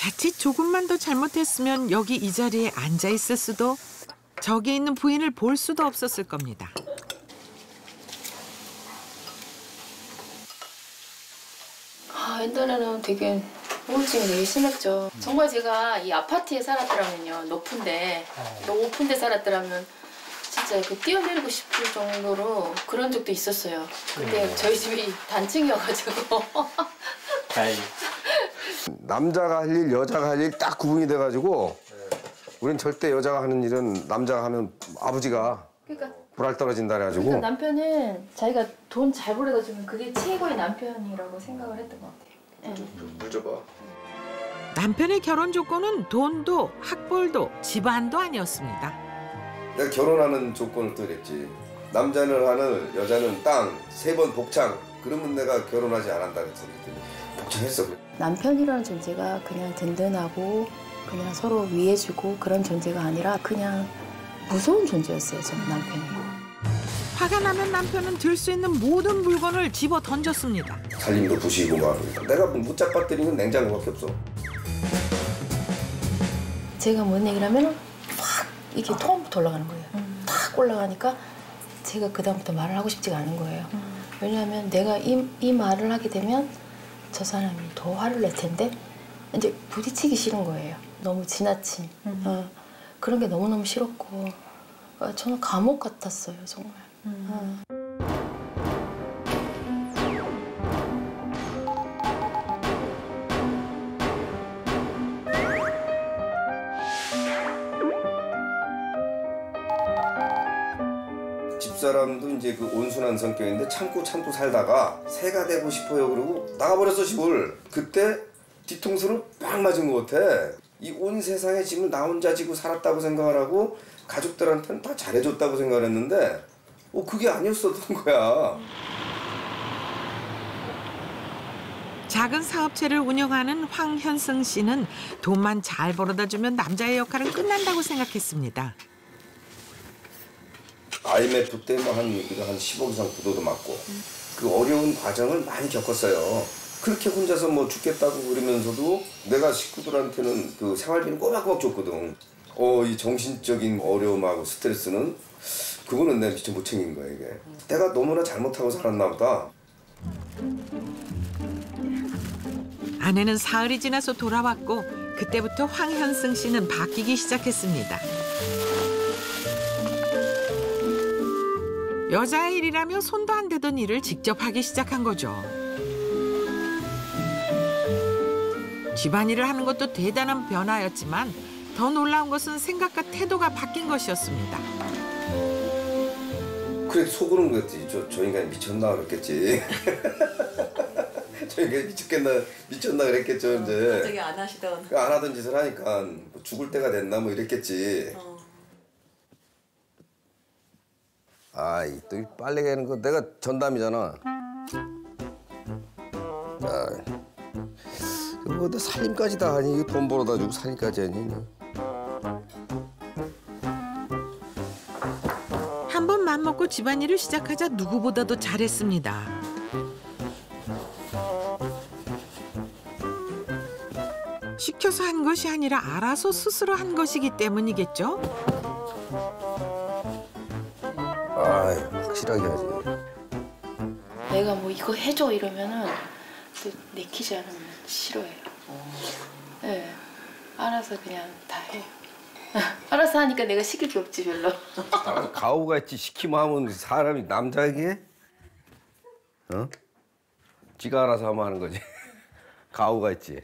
자칫 조금만 더 잘못했으면 여기 이 자리에 앉아 있을 수도, 저기 있는 부인을 볼 수도 없었을 겁니다. 옛날에는 되게 우울증이 되게 심했죠. 정말 제가 이 아파트에 살았더라면요, 높은 데 살았더라면 진짜 그 뛰어내리고 싶을 정도로 그런 적도 있었어요. 근데 저희 집이 단층이어가지고. 남자가 할 일, 여자가 할 일 딱 구분이 돼가지고 우린 절대 여자가 하는 일은 남자가 하면 아버지가 불알 떨어진다 그래가지고. 그러니까 남편은 자기가 돈 잘 벌어다 주면 그게 최고의 남편이라고 생각을 했던 것 같아요. 물 줘봐. 남편의 결혼 조건은 돈도 학벌도 집안도 아니었습니다. 내가 결혼하는 조건을 또 이랬지. 남자는 하늘, 여자는 땅, 3번 복창. 그러면 내가 결혼하지 않았다 그랬더니 복창했어. 남편이라는 존재가 그냥 든든하고 그냥 서로 위해주고 그런 존재가 아니라 그냥 무서운 존재였어요, 저는 남편이. 화가 나면 남편은 들 수 있는 모든 물건을 집어 던졌습니다. 살림도 부시고 막. 내가 못 잡아뜨리는 냉장고밖에 없어. 제가 뭔 얘기를 하면 확 이게 처음부터 올라가는 거예요. 탁 올라가니까 제가 그다음부터 말을 하고 싶지가 않은 거예요. 왜냐하면 내가 이 말을 하게 되면 저 사람이 더 화를 낼 텐데 이제 부딪히기 싫은 거예요. 너무 지나친. 그런 게 너무너무 싫었고 저는 감옥 같았어요, 정말. 집사람도 이제 그 온순한 성격인데 참고 살다가 새가 되고 싶어요 그러고 나가버렸어, 집을. 그때 뒤통수를 빡 맞은 것 같아. 이 온 세상에 짐을 나 혼자 지고 살았다고 생각을 하고 가족들한테는 다 잘해줬다고 생각을 했는데 그게 아니었었던 거야. 작은 사업체를 운영하는 황현승 씨는 돈만 잘 벌어다 주면 남자의 역할은 끝난다고 생각했습니다. IMF 때 한 10억 이상 부도도 맞고 그 어려운 과정을 많이 겪었어요. 그렇게 혼자서 뭐 죽겠다고 그러면서도 내가 식구들한테는 그 생활비는 꼬박꼬박 줬거든. 이 정신적인 어려움하고 스트레스는 그거는 내가 미처 못 챙긴 거야, 이게. 내가 너무나 잘못하고 살았나 보다. 아내는 사흘이 지나서 돌아왔고 그때부터 황현승 씨는 바뀌기 시작했습니다. 여자의 일이라며 손도 안 대던 일을 직접 하기 시작한 거죠. 집안일을 하는 것도 대단한 변화였지만 더 놀라운 것은 생각과 태도가 바뀐 것이었습니다. 그래 속으로는 그랬지. 저 인간이 미쳤나 그랬겠지. 저 인간이 미쳤나 그랬겠죠. 이제. 갑자기 안 하시던. 안 하던 짓을 하니까 뭐 죽을 때가 됐나 뭐 이랬겠지. 또 이 빨래 개는 거 내가 전담이잖아. 뭐 내 살림까지 다 하니 이거 돈 벌어다 주고 살림까지 하니. 한 번 맘먹고 집안일을 시작하자 누구보다도 잘했습니다. 시켜서 한 것이 아니라 알아서 스스로 한 것이기 때문이겠죠? 확실하게 하지. 내가 뭐 이거 해줘 이러면은 또 내키지 않으면 싫어해요. 네, 알아서 그냥 다 해요. 알아서 하니까 내가 시킬 게 없지 별로. 가오가 있지. 시키면 하면 사람이 남자에게 지가 알아서 하면 하는 거지. 가오가 있지.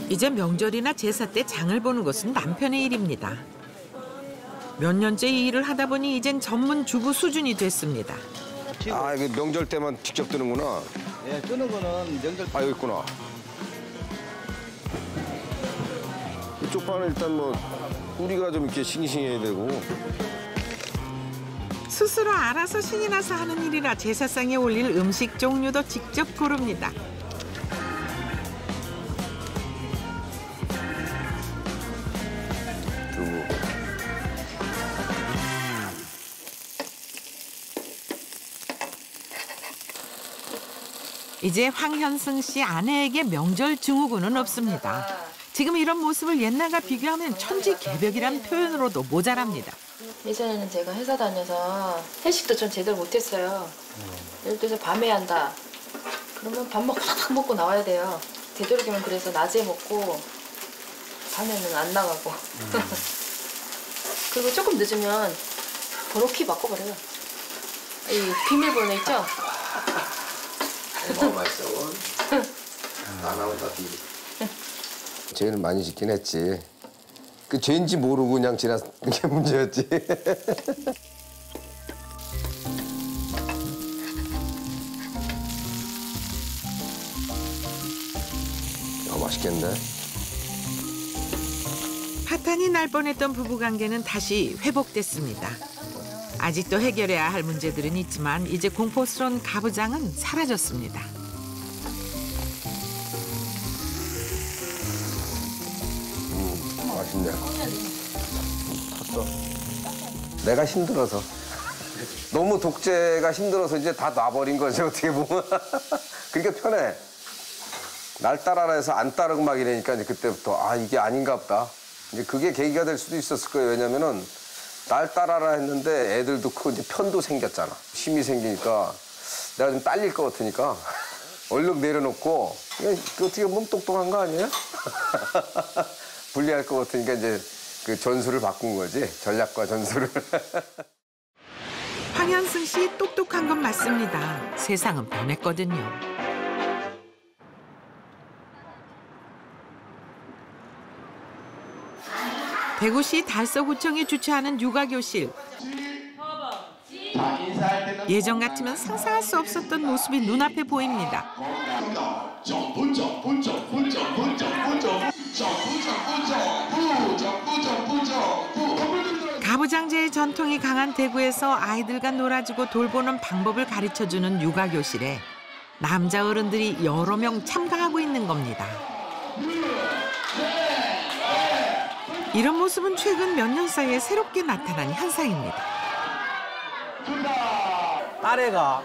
이제 명절이나 제사 때 장을 보는 것은 남편의 일입니다. 몇 년째 이 일을 하다 보니 이젠 전문 주부 수준이 됐습니다. 이게 명절 때만 직접 뜨는구나. 예, 뜨는 거는 명절. 여기 있구나. 이쪽 판은 일단 뭐 뿌리가 좀 이렇게 싱싱해야 되고. 스스로 알아서 신이 나서 하는 일이라 제사상에 올릴 음식 종류도 직접 고릅니다. 이제 황현승 씨 아내에게 명절 증후군은 없습니다. 지금 이런 모습을 옛날과 비교하면 천지개벽이란 표현으로도 모자랍니다. 예전에는 제가 회사 다녀서 회식도 좀 제대로 못했어요. 예를 들어서 밤에 한다. 그러면 밥 먹고 나와야 돼요. 되도록이면 그래서 낮에 먹고 밤에는 안 나가고. 그리고 조금 늦으면 번호키 바꿔버려요. 이 비밀번호 있죠? 너무 맛있어. 다 나온다 비밀. 죄는 많이 짓긴 했지. 그 죄인지 모르고 그냥 지났는 게 문제였지. 맛있겠네. 파탄이 날 뻔했던 부부관계는 다시 회복됐습니다. 아직도 해결해야 할 문제들은 있지만 이제 공포스러운 가부장은 사라졌습니다. 맛있네. 탔어. 내가 힘들어서. 너무 독재가 힘들어서 이제 다 놔버린 거지 어떻게 보면. 그러니까 편해. 날 따라라 해서 안 따르고 막 이러니까 이제 그때부터 아 이게 아닌가 보다. 이제 그게 계기가 될 수도 있었을 거예요. 왜냐면은 날 따라라 했는데 애들도 크고 이제 편도 생겼잖아. 힘이 생기니까 내가 좀 딸릴 것 같으니까 얼른 내려놓고 그 어떻게 보면 똑똑한 거 아니에요? 불리할 것 같으니까 이제 그 전술을 바꾼 거지. 전략과 전술을. 황현승 씨 똑똑한 건 맞습니다. 세상은 변했거든요. 대구시 달서구청이 주최하는 육아교실. 예전 같으면 상상할 수 없었던 모습이 눈앞에 보입니다. 가부장제의 전통이 강한 대구에서 아이들과 놀아주고 돌보는 방법을 가르쳐주는 육아교실에 남자 어른들이 여러 명 참가하고 있는 겁니다. 이런 모습은 최근 몇 년 사이에 새롭게 나타난 현상입니다. 딸애가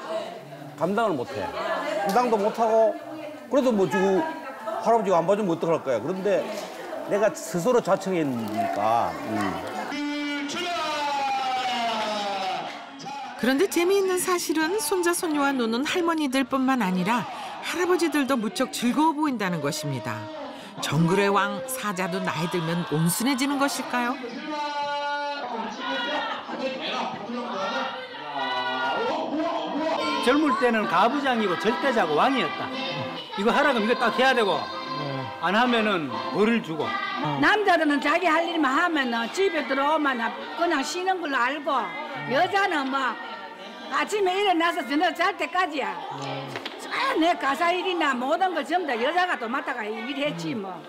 감당을 못해. 감당도 못하고 그래도 뭐 지금 할아버지가 안 봐주면 어떡할 거야. 그런데 내가 스스로 자청했으니까. 그런데 재미있는 사실은 손자 손녀와 노는 할머니들뿐만 아니라 할아버지들도 무척 즐거워 보인다는 것입니다. 정글의 왕 사자도 나이 들면 온순해지는 것일까요? 젊을 때는 가부장이고 절대자고 왕이었다. 이거 하라 그러면 이거 딱 해야 되고 안 하면은 벌을 주고. 남자들은 자기 할 일만 하면 집에 들어오면 그냥 쉬는 걸로 알고 여자는 막 아침에 일어나서 저녁 잘 때까지야. 내 가사 일이나 모든 걸 전부 다 여자가 또 맡아가 일했지 뭐.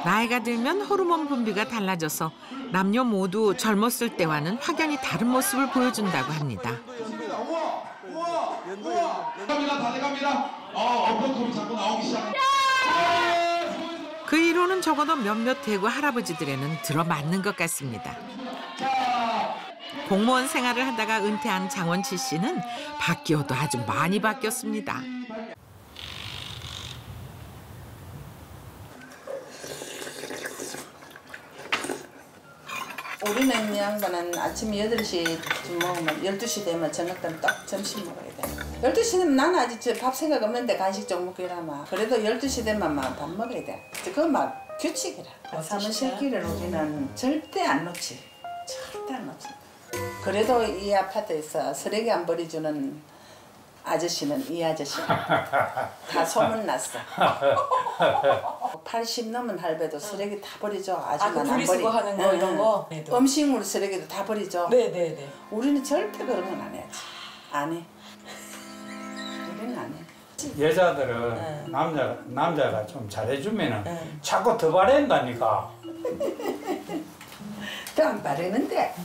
나이가 들면 호르몬 분비가 달라져서 남녀 모두 젊었을 때와는 확연히 다른 모습을 보여준다고 합니다. 그 이론은 적어도 몇몇 대구 할아버지들에는 들어맞는 것 같습니다. 공무원 생활을 하다가 은퇴한 장원치 씨는 바뀌어도 아주 많이 바뀌었습니다. 우리는 양반은 아침 8시쯤 먹으면 12시 되면 저녁 때는 딱 점심 먹어야 돼. 12시 되면 나는 아직 밥 생각 없는데 간식 좀 먹기라마. 그래도 12시 되면 막 밥 먹어야 돼. 그거 막 규칙이라. 사무실기를 우리는 절대 안 놓지. 절대 안 놓지. 그래도 이 아파트에서 쓰레기 안 버려주는 아저씨는 이 아저씨. 다 소문났어. 80 넘은 할배도 쓰레기 다 버리죠. 아줌마는 안 버리. 분리수거하는 거 이런 거. 음식물 쓰레기도 다 버리죠. 네네네. 우리는 절대 그런 건 안 해야지. 안 해. 우리는 안 해. 여자들은 남자가 좀 잘해주면은 자꾸 더 바란다니까. 또 안 바르는데.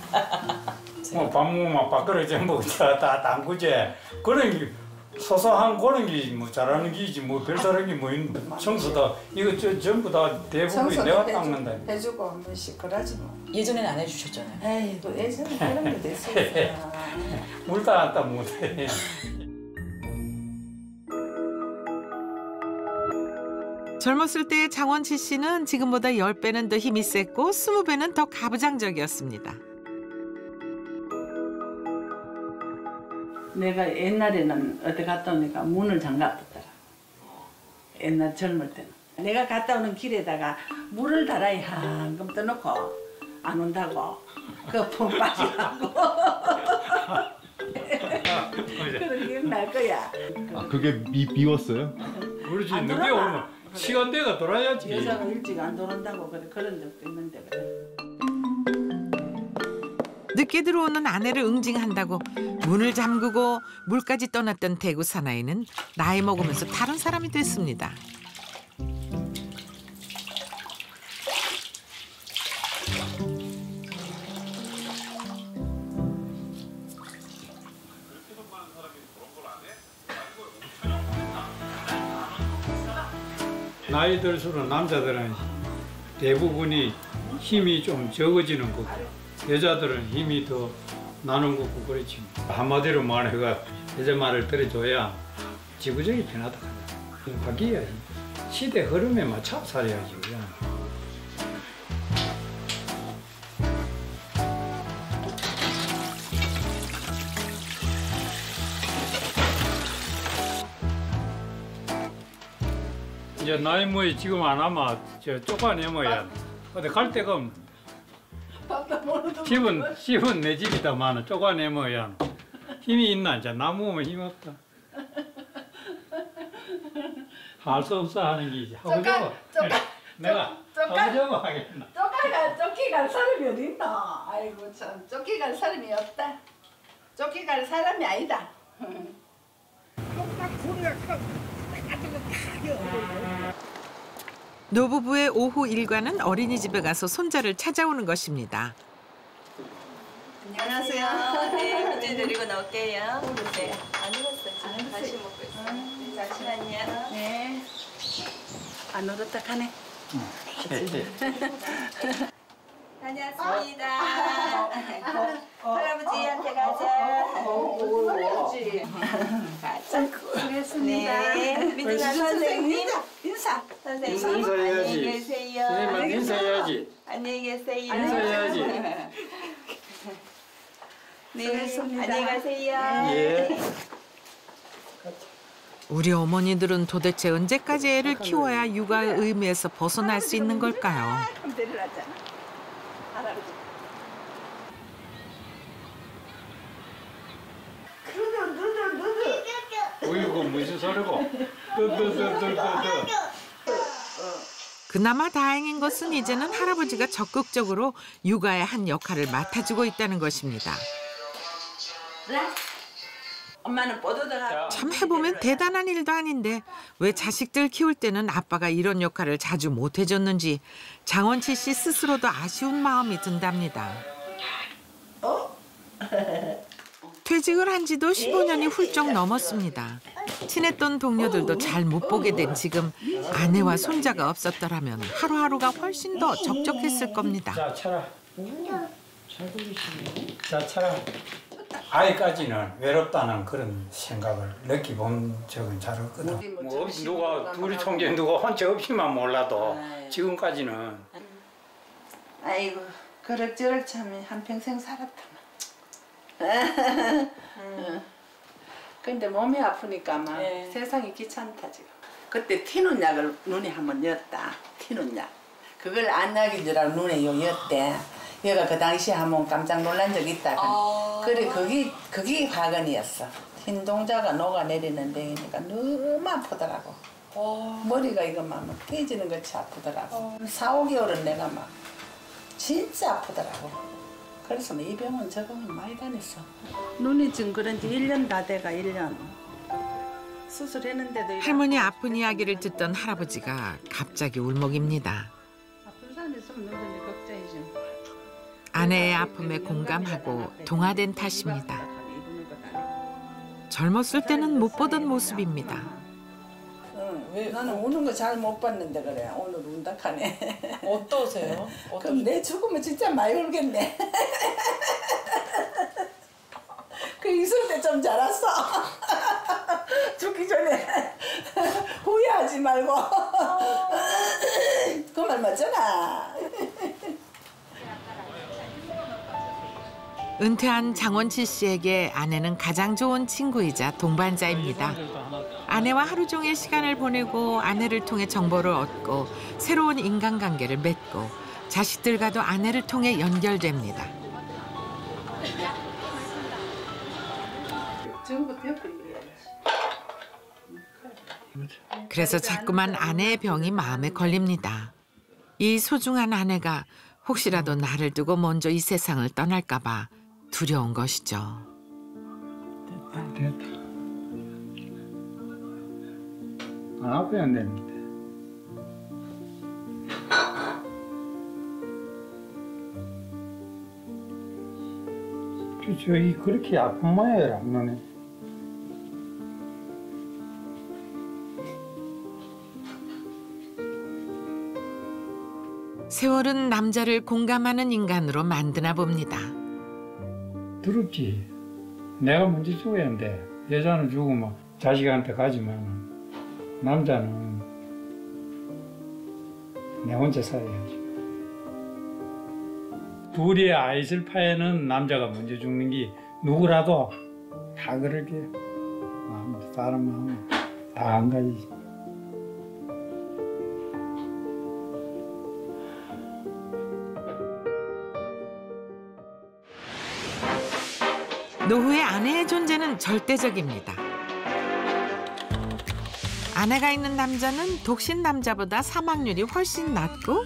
뭐 밥 먹으면 밥그릇 전부 다 담그지. 그러니 소소한 고는 게 뭐 잘하는 게지 뭐 별다른 게 뭐 있는 청소다 이거 전부 다 대부분이 내가 닦는다. 해주고 한 번씩 그러지 뭐. 예전에는 안 해주셨잖아요. 에이고 예전에 그런 게 됐었어. 물 닦았다 못해. 젊었을 때의 장원치 씨는 지금보다 10배는 더 힘이 셌고 20배는 더 가부장적이었습니다. 내가 옛날에는 어디 갔다 오니까 문을 잠갔더라. 옛날 젊을 때는. 내가 갔다 오는 길에다가 물을 달아야 한금 떠놓고 안 온다고. 그품 빠지라고. 그런 기억 날 거야. 아 그게 미웠어요? 그렇지 안 늦게 들어가. 오면 시간대가 돌아야지. 여자가 일찍 안 들어온다고 그런 적도 있는데 그래. 늦게 들어오는 아내를 응징한다고 문을 잠그고 물까지 떠났던 대구 사나이는 나이 먹으면서 다른 사람이 됐습니다. 나이 들수록 남자들은 대부분이 힘이 좀 적어지는 거고 여자들은 힘이 더 나는 거고 그렇지. 한마디로 말해가 여자 말을 들어줘야 지구적이 변하다 하다. 바뀌어야지. 시대 흐름에 맞춰 살아야지. 그냥. 이제 나이 뭐에 지금 안 하면 저 쫓아내면야 어디 갈 데가 없네. 집은 내 집이다마는 쫓아내면야 힘이 있나 이제 나무 오면 힘 없다. 할 수 없어 하는 게 이제 하고 저거. 내가 하고 저거 하겠나. 쫓기갈 사람이 어딨나? 아이고 참 쫓기갈 사람이 없다. 쫓기갈 사람이 아니다. 노부부의 오후 일과는 어린이집에 가서 손자를 찾아오는 것입니다. 안녕하세요. 네, 문제 드리고 나올게요. 네, 안 익었어요. 지금 다시 먹고 있어요. 잠시만요. 네. 안 울었다 가네. 다녀왔습니다. 할아버지한테 가자. 가자. 수고했습니다. 네, 민준아 선생님. 인사. 선생님. 인사해야지. 안녕히 계세요. 선생님한테 인사해야지. 안녕히 계세요. 인사해야지. 네, 수고했습니다. 안녕히 가세요. 예. 우리 어머니들은 도대체 언제까지 애를 키워야 육아의 의미에서 벗어날 수 있는 걸까요? 그럼 데려왔잖아. 할아버지. 어이구 무슨 소리고? 뜨뜨뜨뜨뜨뜨. 그나마 다행인 것은 이제는 할아버지가 적극적으로 육아의 한 역할을 맡아주고 있다는 것입니다. 엄마는 뻗어다가. 참 해보면 대단한 일도 아닌데 왜 자식들 키울 때는 아빠가 이런 역할을 자주 못 해줬는지 장원치 씨 스스로도 아쉬운 마음이 든답니다. 퇴직을 한 지도 15년이 훌쩍 넘었습니다. 친했던 동료들도 잘 못 보게 된 지금 아내와 손자가 없었더라면 하루하루가 훨씬 더 적적했을 겁니다. 자, 차라. 잘 보이시네. 자, 차라. 아이까지는 외롭다는 그런 생각을 느껴본 적은 잘 없거든. 뭐 누가 둘이 총재 누가 혼자 없이만 몰라도 지금까지는. 아이고 그럭저럭 참 한평생 살았다. 근데 몸이 아프니까 막 세상이 귀찮다 지금. 그때 티눈 약을 눈에 한번 였다. 티눈 약. 그걸 안약인 줄 알고 눈에 요 였대. 얘가 그 당시에 한번 깜짝 놀란 적 있다가. 그래 그게 화근이었어. 흰 동자가 녹아내리는 데니까 너무 아프더라고. 머리가 이것만 막 깨지는 것이 아프더라고. 4, 5개월은 내가 막 진짜 아프더라고. 그래서 이 병원 저 병원 많이 다녔어. 눈이 지금 그런 지 1년 다 돼가 1년. 수술했는데도 할머니 아픈 이야기를 듣던 할아버지가 갑자기 울먹입니다. 아픈 사람 있으면 눈이 걱정이지. 아내의 아픔에 공감하고 동화된 탓입니다. 젊었을 때는 못 보던 모습입니다. 왜? 나는 우는 거 잘 못 봤는데 그래. 오늘 운다 하네. 어떠세요? 그럼 내 죽으면 진짜 많이 울겠네. 그 있을 때 좀 자랐어. 죽기 전에 후회하지 말고. 그 말 맞잖아. 은퇴한 장원치 씨에게 아내는 가장 좋은 친구이자 동반자입니다. 아내와 하루 종일 시간을 보내고 아내를 통해 정보를 얻고 새로운 인간관계를 맺고 자식들과도 아내를 통해 연결됩니다. 그래서 자꾸만 아내의 병이 마음에 걸립니다. 이 소중한 아내가 혹시라도 나를 두고 먼저 이 세상을 떠날까 봐 두려운 것이죠. 됐다. 안 아프면 안 됩니다. 저기 그렇게 아픈 모양이라 너네. 세월은 남자를 공감하는 인간으로 만드나 봅니다. 두렵지. 내가 먼저 죽어야 한대. 여자는 죽으면 자식한테 가지만 남자는 내 혼자 살아야지. 둘이 아이 있을 파에는 남자가 먼저 죽는 게 누구라도 다 그렇게 사람 마음은 다 한 가지지. 노후의 아내의 존재는 절대적입니다. 아내가 있는 남자는 독신 남자보다 사망률이 훨씬 낮고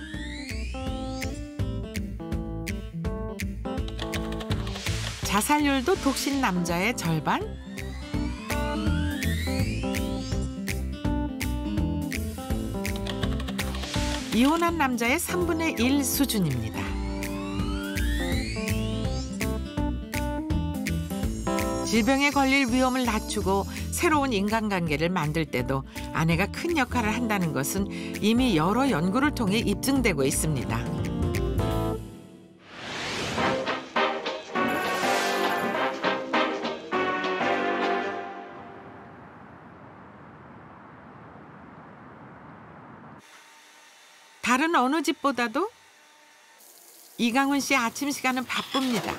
자살률도 독신 남자의 절반? 이혼한 남자의 3분의 1 수준입니다. 질병에 걸릴 위험을 낮추고 새로운 인간관계를 만들 때도 아내가 큰 역할을 한다는 것은 이미 여러 연구를 통해 입증되고 있습니다. 다른 어느 집보다도 이강훈 씨 아침 시간은 바쁩니다.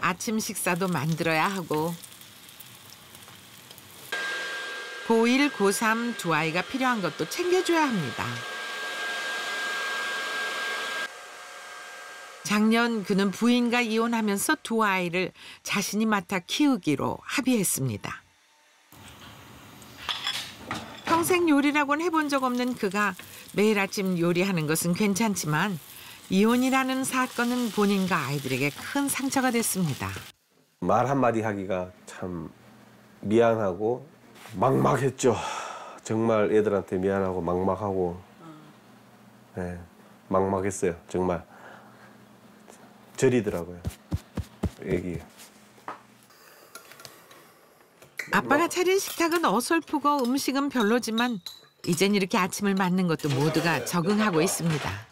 아침 식사도 만들어야 하고 고1, 고3 두 아이가 필요한 것도 챙겨줘야 합니다. 작년 그는 부인과 이혼하면서 두 아이를 자신이 맡아 키우기로 합의했습니다. 평생 요리라고는 해본 적 없는 그가 매일 아침 요리하는 것은 괜찮지만 이혼이라는 사건은 본인과 아이들에게 큰 상처가 됐습니다. 말 한마디 하기가 참 미안하고 막막했죠. 정말 애들한테 미안하고 막막하고 네, 막막했어요. 정말 저리더라고요. 애기. 아빠가 차린 식탁은 어설프고 음식은 별로지만 이젠 이렇게 아침을 맞는 것도 모두가 적응하고 있습니다.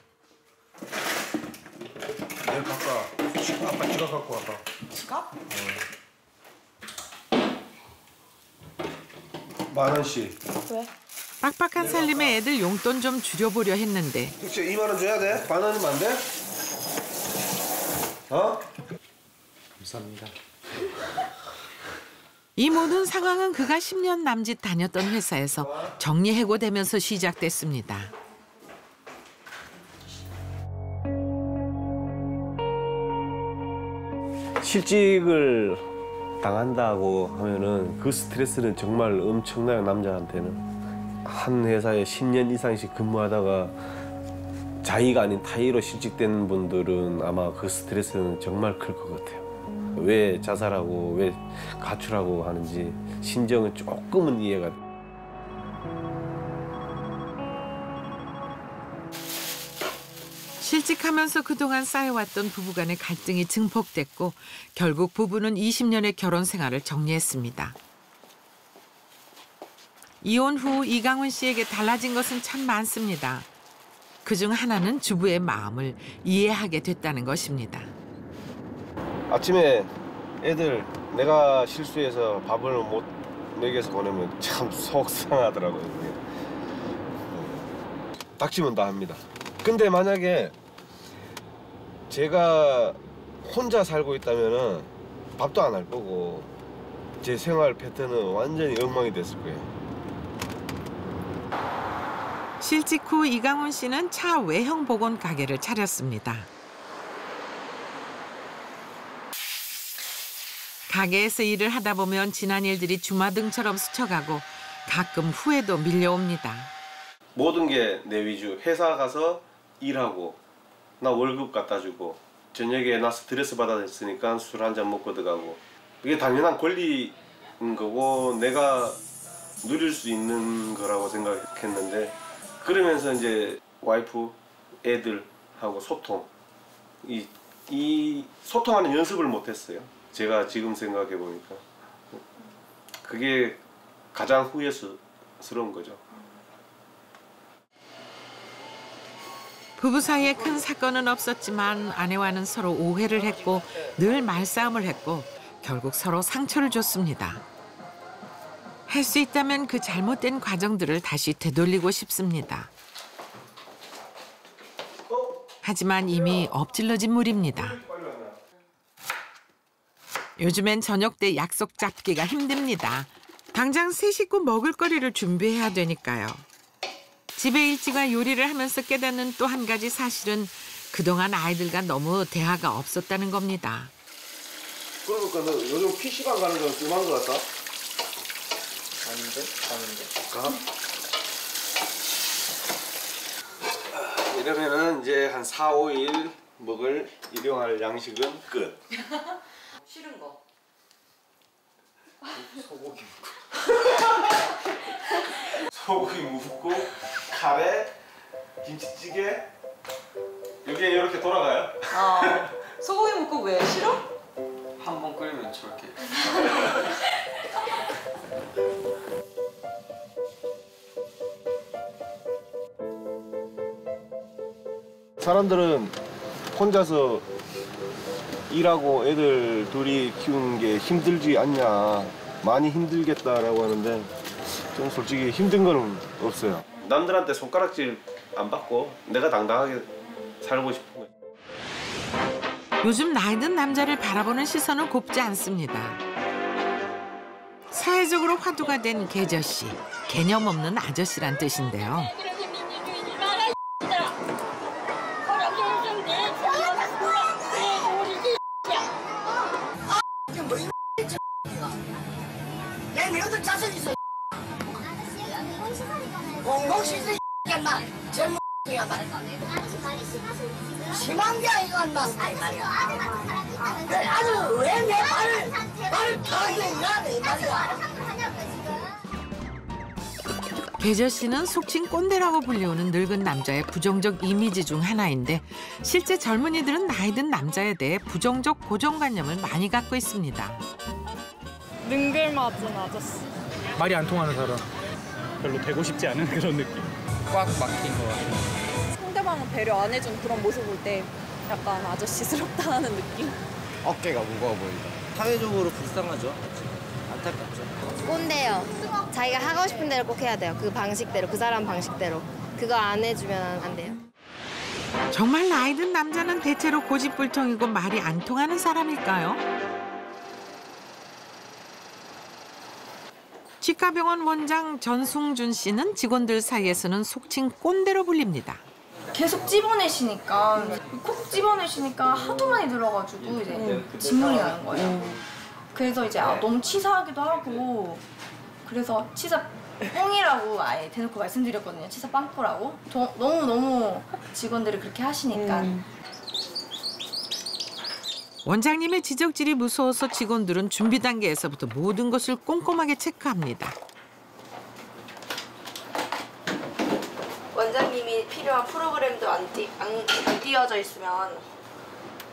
내일 바꿔. 아빠 지갑 갖고 와봐. 지갑? 10,000원씩. 왜? 빡빡한 살림에 애들 용돈 좀 줄여보려 했는데 혹시 2만 원 줘야 돼? 반 원이면 안 돼? 어? 감사합니다. 이 모든 상황은 그가 10년 남짓 다녔던 회사에서 정리해고되면서 시작됐습니다. 실직을 당한다고 하면은 그 스트레스는 정말 엄청나요. 남자한테는 한 회사에 10년 이상씩 근무하다가 자의가 아닌 타의로 실직된 분들은 아마 그 스트레스는 정말 클 것 같아요. 왜 자살하고 왜 가출하고 하는지 심정은 조금은 이해가 돼요. 실직하면서 그동안 쌓여왔던 부부간의 갈등이 증폭됐고 결국 부부는 20년의 결혼 생활을 정리했습니다. 이혼 후 이강훈 씨에게 달라진 것은 참 많습니다. 그중 하나는 주부의 마음을 이해하게 됐다는 것입니다. 아침에 애들 내가 실수해서 밥을 못 먹여서 보내면 참 속상하더라고요. 그게. 닥치면 다 합니다. 근데 만약에 제가 혼자 살고 있다면은 밥도 안 할 거고 제 생활 패턴은 완전히 엉망이 됐을 거예요. 실직 후 이강훈 씨는 차 외형 복원 가게를 차렸습니다. 가게에서 일을 하다 보면 지난 일들이 주마등처럼 스쳐가고 가끔 후회도 밀려옵니다. 모든 게 내 위주. 회사 가서 일하고 나 월급 갖다 주고 저녁에 나 스트레스 받았으니까 술 한잔 먹고 들어가고 이게 당연한 권리인 거고 내가 누릴 수 있는 거라고 생각했는데 그러면서 이제 와이프, 애들하고 소통 이 소통하는 연습을 못했어요. 제가 지금 생각해 보니까 그게 가장 후회스러운 거죠. 부부 사이에 큰 사건은 없었지만 아내와는 서로 오해를 했고 늘 말싸움을 했고 결국 서로 상처를 줬습니다. 할 수 있다면 그 잘못된 과정들을 다시 되돌리고 싶습니다. 하지만 이미 엎질러진 물입니다. 요즘엔 저녁 때 약속 잡기가 힘듭니다. 당장 세 식구 먹을 거리를 준비해야 되니까요. 집에 일찍와 요리를 하면서 깨닫는 또 한 가지 사실은 그동안 아이들과 너무 대화가 없었다는 겁니다. 그러니까 너 요즘 PC방 가는 건 뜸한 거 같다? 아닌데? 이러면은 이제 한 4, 5일 먹을 일용할 양식은 끝. 싫은 거. 소고기 소고기 묵고 카레, 김치찌개 이게 이렇게 돌아가요? 소고기 묵고 왜 싫어? 한 번 끓이면 저렇게. 사람들은 혼자서 일하고 애들 둘이 키우는 게 힘들지 않냐, 많이 힘들겠다라고 하는데 좀 솔직히 힘든 거는 없어요. 남들한테 손가락질 안 받고 내가 당당하게 살고 싶은 거예요. 요즘 나이 든 남자를 바라보는 시선은 곱지 않습니다. 사회적으로 화두가 된 계저씨, 개념 없는 아저씨란 뜻인데요. 내가 자신 있어. 공공시설 인마 젊은 인마 심한 게 아니고 인마. 아주 왜 내 말을 타겠냐 이 말이야. 계저씨는 속칭 꼰대라고 불리우는 늙은 남자의 부정적 이미지 중 하나인데 실제 젊은이들은 나이 든 남자에 대해 부정적 고정관념을 많이 갖고 있습니다. 능글맞은 아저씨. 말이 안 통하는 사람. 별로 되고 싶지 않은 그런 느낌. 꽉 막힌 것 같아요. 상대방은 배려 안 해준 그런 모습 볼 때 약간 아저씨스럽다 하는 느낌? 어깨가 무거워 보인다. 사회적으로 불쌍하죠. 안타깝죠. 꼰대요. 자기가 하고 싶은 대로 꼭 해야 돼요. 그 방식대로, 그 사람 방식대로. 그거 안 해주면 안 돼요. 정말 나이 든 남자는 대체로 고집불통이고 말이 안 통하는 사람일까요? 치과병원 원장 전승준 씨는 직원들 사이에서는 속칭 꼰대로 불립니다. 계속 집어내시니까 콕 집어내시니까 하도 많이 들어가지고 이제 진물이 나는 거예요. 그래서 이제 너무 치사하기도 하고 그래서 치사 뽕이라고 아예 대놓고 말씀드렸거든요. 치사 빵꾸라고. 너무 직원들이 그렇게 하시니까. 원장님의 지적질이 무서워서 직원들은 준비 단계에서부터 모든 것을 꼼꼼하게 체크합니다. 원장님이 필요한 프로그램도 안 띄워져 있으면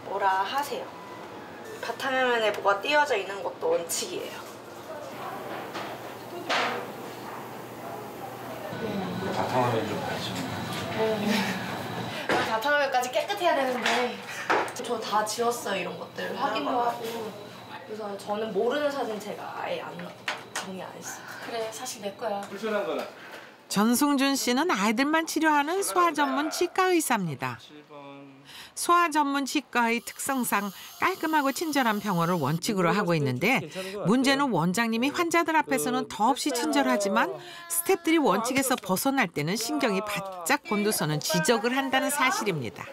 뭐라 하세요. 바탕화면에 뭐가 띄워져 있는 것도 원칙이에요. 바탕화면 좀 봐야죠. 바탕화면까지 깨끗해야 되는데 저 다 지웠어요. 이런 것들 확인도 하고. 그래서 저는 모르는 사진 제가 아예 안 정리 안 했어요. 그래 사실 내 거야. 불편한 거나. 전승준 씨는 아이들만 치료하는 소아 전문 치과 의사입니다. 소아 전문 치과의 특성상 깔끔하고 친절한 병원을 원칙으로 하고 있는데 문제는 원장님이 환자들 앞에서는 더없이 친절하지만 스태프들이 원칙에서 벗어날 때는 신경이 바짝 곤두서는 지적을 한다는 사실입니다.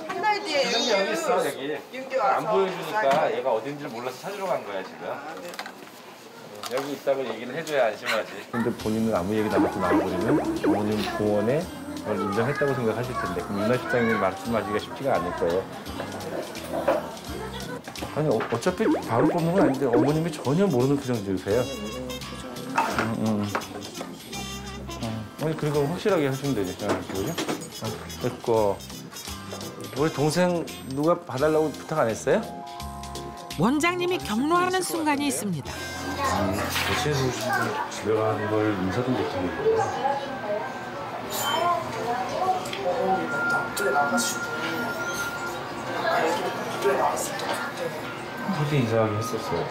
한 달 뒤에 여기 있어 여기. 안 보여주니까 얘가 어딘지를 몰라서 찾으러 간 거야 지금. 여기 있다고 얘기를 해줘야 안심하지. 근데 본인은 아무 얘기도 안 하고 나와버리면 어머님 공원에 그걸 인정했다고 생각하실 텐데 그럼 윤아 실장님이 말씀하기가 쉽지가 않을 거예요. 아니 어차피 바로 뽑는 건 아닌데 어머님이 전혀 모르는 표정 지으세요. 아니 그리고 확실하게 하시면 되지. 그죠? 됐고 우리 동생 누가 봐달라고 부탁 안 했어요? 원장님이 격노하는 순간이 있습니다. 대체해서 오신 분 집에 가는 걸 인사도 못하는 거예요. 앞쪽에 나가시고 아까 얘기를 앞쪽에 나왔을 때 그렇게 인사하긴 했었어요.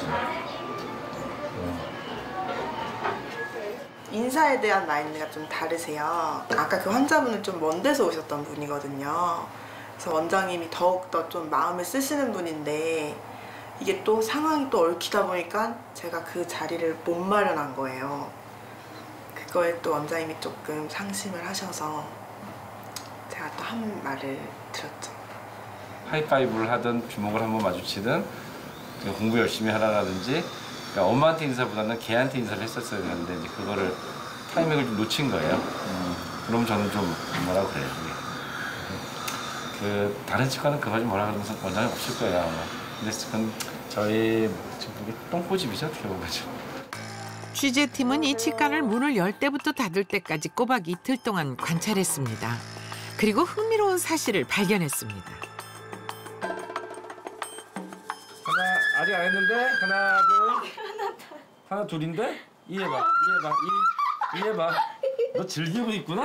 인사에 대한 마인드가 좀 다르세요. 아까 그 환자분은 좀 먼 데서 오셨던 분이거든요. 그래서 원장님이 더욱더 좀 마음을 쓰시는 분인데 이게 또 상황이 또 얽히다 보니까 제가 그 자리를 못 마련한 거예요. 그거에 또 원장님이 조금 상심을 하셔서 제가 또 한 말을 들었죠. 하이파이브를 하든 주먹을 한번 마주치든 공부 열심히 하라라든지 그러니까 엄마한테 인사보다는 걔한테 인사를 했었어야 되는데 이제 그거를 타이밍을 좀 놓친 거예요. 그럼 저는 좀 뭐라고 그래요. 그 다른 치과는 그거 뭐라 그러면서 원장이 없을 거예요 아마. 근데 그건 저희 똥꼬집이죠 어떻게 보면죠. 취재팀은 이 치과를 문을 열 때부터 닫을 때까지 꼬박 이틀 동안 관찰했습니다. 그리고 흥미로운 사실을 발견했습니다. 하나 아직 안 했는데 하나 둘 하나 둘인데 이해봐 이해봐 너 즐기고 있구나.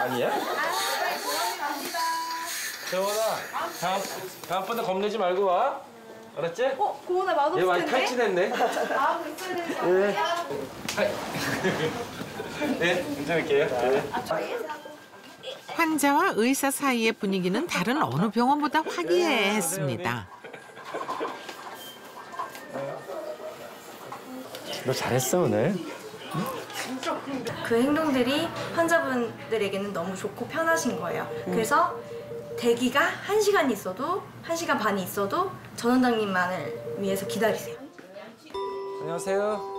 아니야? 재원아 다음번에 겁내지 말고 와. 알았지? 고은아 맛없을 텐데? 얘 많이 탈진했네. 아 불편해. 네 괜찮을게요. 네. 환자와 의사 사이의 분위기는 다른 어느 병원보다 화기애애했습니다. 너 잘했어 오늘. 그 행동들이 환자분들에게는 너무 좋고 편하신 거예요. 그래서 대기가 1시간 있어도 1시간 반이 있어도 전 원장님만을 위해서 기다리세요. 안녕하세요.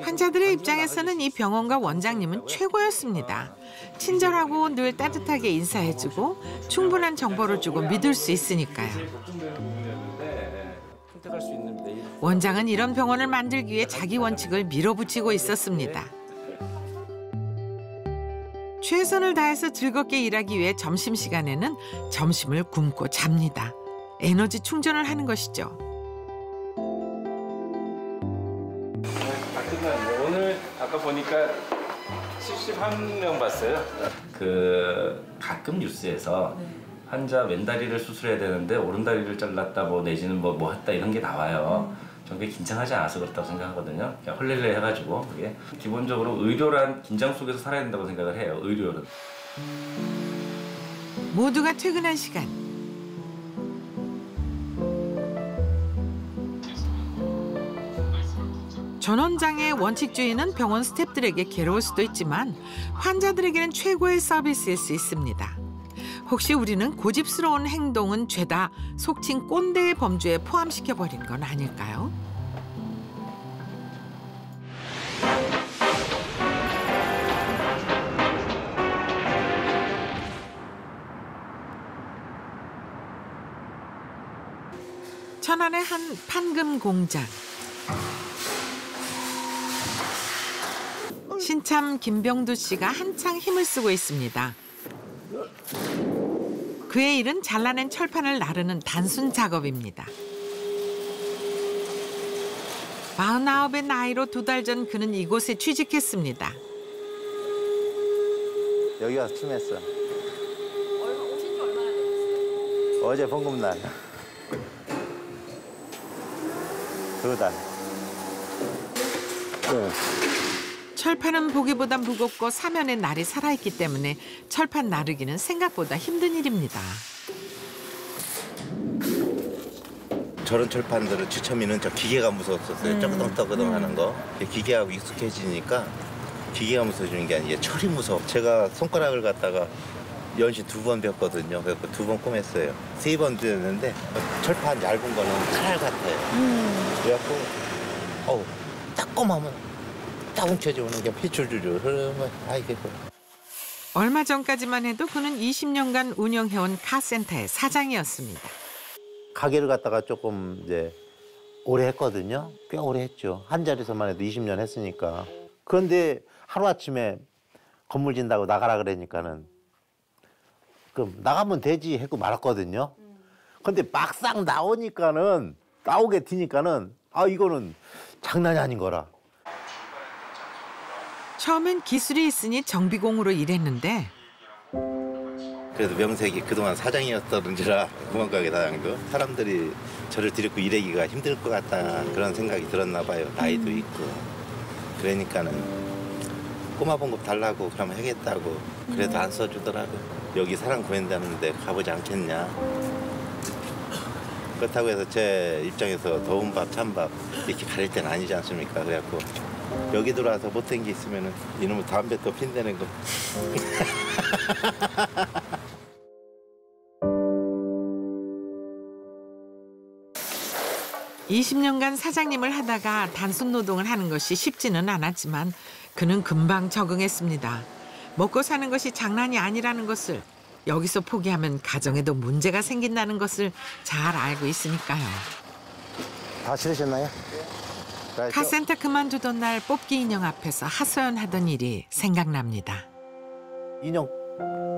환자들의 입장에서는 이 병원과 원장님은 최고였습니다. 친절하고 늘 따뜻하게 인사해주고 충분한 정보를 주고 믿을 수 있으니까요. 원장은 이런 병원을 만들기 위해 자기 원칙을 밀어붙이고 있었습니다. 최선을 다해서 즐겁게 일하기 위해 점심시간에는 점심을 굶고 잡니다. 에너지 충전을 하는 것이죠. 다 끝났네. 오늘 아까 보니까 71명 봤어요. 그 가끔 뉴스에서 환자 왼다리를 수술해야 되는데 오른다리를 잘랐다 뭐 내지는 뭐 했다 이런 게 나와요. 전 그게 긴장하지 않아서 그렇다고 생각하거든요. 그냥 헐렐레 해가지고 그게 기본적으로 의료란 긴장 속에서 살아야 된다고 생각을 해요. 의료는. 모두가 퇴근한 시간. 전 원장의 원칙주의는 병원 스태프들에게 괴로울 수도 있지만 환자들에게는 최고의 서비스일 수 있습니다. 혹시 우리는 고집스러운 행동은 죄다 속칭 꼰대의 범주에 포함시켜버린 건 아닐까요? 천안의 한 판금 공장. 신참 김병두 씨가 한창 힘을 쓰고 있습니다. 그의 일은 잘라낸 철판을 나르는 단순 작업입니다. 49의 나이로 2달 전 그는 이곳에 취직했습니다. 여기 와서 취했어. 오신 지 얼마나 되셨어요? 어제 봉급날. 2달. 네. 철판은 보기보다 무겁고 사면에 날이 살아있기 때문에 철판 나르기는 생각보다 힘든 일입니다. 저런 철판들은 처음에는 저 기계가 무서웠었어요. 쪼그덩떠그덩 하는 거. 기계하고 익숙해지니까 기계가 무서워지는 게 아니라 철이 무서워. 제가 손가락을 갖다가 연신 2번 벽거든요. 그래서 2번 꼬맸어요. 3번 됐는데 철판 얇은 거는 칼 같아요. 그래갖고 딱 꼬마면 딱 뭉쳐지는 게 피줄줄줄 흐르면 아이고. 얼마 전까지만 해도 그는 20년간 운영해온 카센터의 사장이었습니다. 가게를 갖다가 조금 이제 오래 했거든요. 꽤 오래 했죠. 한 자리에서만 해도 20년 했으니까. 그런데 하루아침에 건물 진다고 나가라 그러니까는 그럼 나가면 되지 했고 말았거든요. 근데 막상 나오게 되니까는 이거는 장난이 아닌 거라. 처음엔 기술이 있으니 정비공으로 일했는데 그래도 명색이 그동안 사장이었던지라 구멍가게 사장도 사람들이 저를 들이고 일하기가 힘들 것 같다 그런 생각이 들었나 봐요. 나이도 있고 그러니까는 꼬마 봉급 달라고 그러면 하겠다고 그래도 안 써주더라고. 여기 사람 구한다는데 가보지 않겠냐. 그렇다고 해서 제 입장에서 더운 밥 찬밥 이렇게 가릴 때는 아니지 않습니까. 그래갖고 여기 들어와서 못한 게 있으면은 이놈의 담배 또 핀다는 거. 20년간 사장님을 하다가 단순 노동을 하는 것이 쉽지는 않았지만 그는 금방 적응했습니다. 먹고 사는 것이 장난이 아니라는 것을, 여기서 포기하면 가정에도 문제가 생긴다는 것을 잘 알고 있으니까요. 다 치르셨나요? 카센터 그만두던 날 뽑기 인형 앞에서 하소연하던 일이 생각납니다. 인형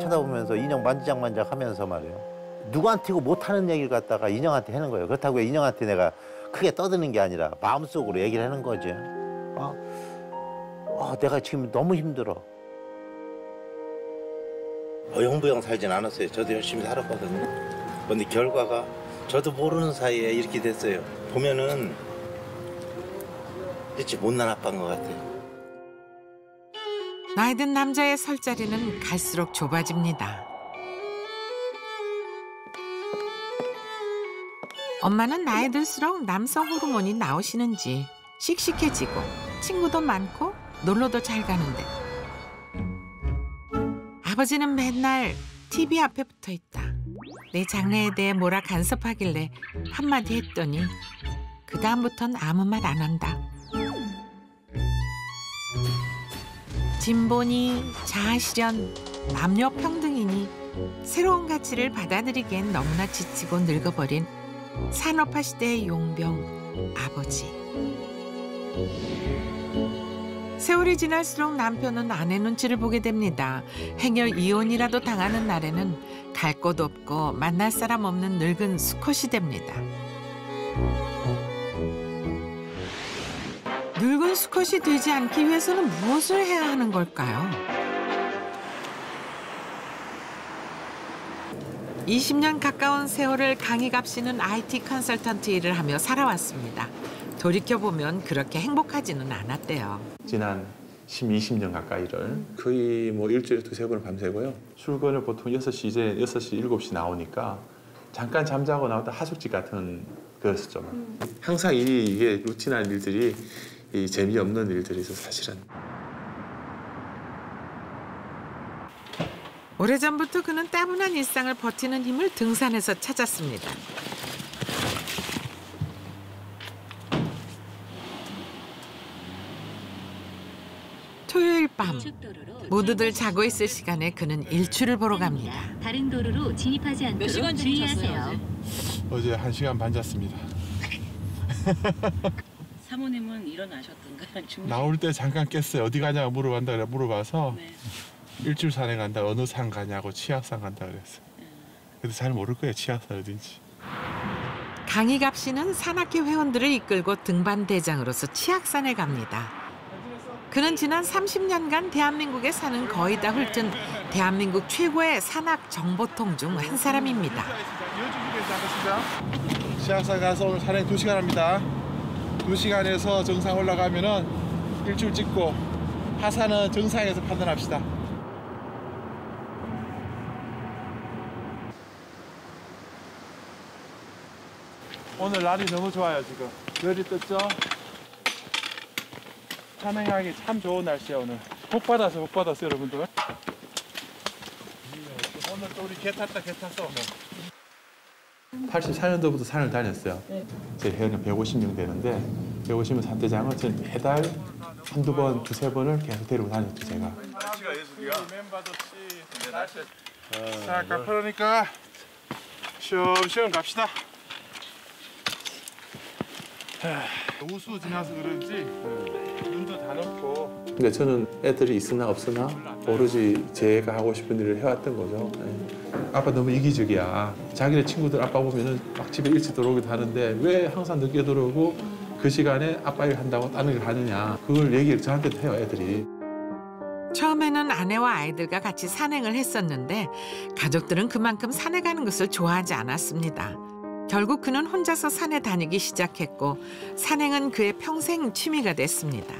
쳐다보면서 인형 만지작만지작 하면서 말이에요. 누구한테고 못하는 얘기를 갖다가 인형한테 하는 거예요. 그렇다고 인형한테 내가 크게 떠드는 게 아니라 마음속으로 얘기를 하는 거죠. 내가 지금 너무 힘들어. 어영부영 살진 않았어요. 저도 열심히 살았거든요. 그런데 결과가 저도 모르는 사이에 이렇게 됐어요. 보면은 진짜 못난 아빠인 것 같아요. 나이 든 남자의 설 자리는 갈수록 좁아집니다. 엄마는 나이 들수록 남성 호르몬이 나오시는지 씩씩해지고 친구도 많고 놀러도 잘 가는데 아버지는 맨날 TV 앞에 붙어 있다. 내 장래에 대해 뭐라 간섭하길래 한마디 했더니 그 다음부턴 아무 말 안 한다. 진보니 자아실현, 남녀 평등이니 새로운 가치를 받아들이기엔 너무나 지치고 늙어버린 산업화 시대의 용병 아버지. 세월이 지날수록 남편은 아내 눈치를 보게 됩니다. 행여 이혼이라도 당하는 날에는 갈 곳 없고 만날 사람 없는 늙은 수컷이 됩니다. 늙은 수컷이 되지 않기 위해서는 무엇을 해야 하는 걸까요? 20년 가까운 세월을 강의값이는 IT 컨설턴트 일을 하며 살아왔습니다. 돌이켜보면 그렇게 행복하지는 않았대요. 지난 20년 가까이를 거의 뭐 일주일에 2-3번을 밤새고요. 출근을 보통 6시, 이제 6시, 7시 나오니까 잠깐 잠자고 나왔다 하숙집 같은 그랬었죠. 항상 이게 루틴한 일들이 재미없는 일들이죠, 사실은. 오래전부터 그는 따분한 일상을 버티는 힘을 등산에서 찾았습니다. 토요일 밤 모두들 자고 있을 시간에 그는 일출을 보러 갑니다. 다른 도로로 진입하지 않도록 주의하세요. 어제 1시간 반 잤습니다. 사모님은 일어나셨던가요? 나올 때 잠깐 깼어요. 어디 가냐고 물어봐서 네. 일출 산에 간다, 어느 산 가냐고 치악산 간다 그랬어요. 근데 잘 모를 거예요, 치악산 어딘지. 강희갑 씨는 산악회 회원들을 이끌고 등반대장으로서 치악산에 갑니다. 그는 지난 30년간 대한민국의 산은 거의 다 훑은 대한민국 최고의 산악 정보통 중 한 사람입니다. 치악산 가서 오늘 산행 2시간 합니다. 2시간에서 정상 올라가면은 일출 찍고 하산은 정상에서 판단합시다. 오늘 날이 너무 좋아요 지금. 별이 떴죠? 산행하기 참 좋은 날씨야 오늘. 복 받았어 여러분들. 오늘 또 우리 개 탔다 개 탔어 오늘. 84년도부터 산을 다녔어요. 제 회원은 150명 되는데 150명 산대장은 전 매달 한두 번, 두세 번을 계속 데리고 다녔죠 제가. 날씨가 예술이야. 자, 아까 그러니까 쉬엄쉬엄 갑시다. 우수 지나서 그런지 눈도 다 높고. 그러니까 저는 애들이 있으나 없으나 오로지 제가 하고 싶은 일을 해왔던 거죠. 아빠 너무 이기적이야. 자기네 친구들 아빠 보면은 막 집에 일찍 들어오기도 하는데 왜 항상 늦게 들어오고 그 시간에 아빠 일 한다고 다른 일 하느냐. 그걸 얘기를 저한테도 해요 애들이. 처음에는 아내와 아이들과 같이 산행을 했었는데 가족들은 그만큼 산에 가는 것을 좋아하지 않았습니다. 결국 그는 혼자서 산에 다니기 시작했고 산행은 그의 평생 취미가 됐습니다.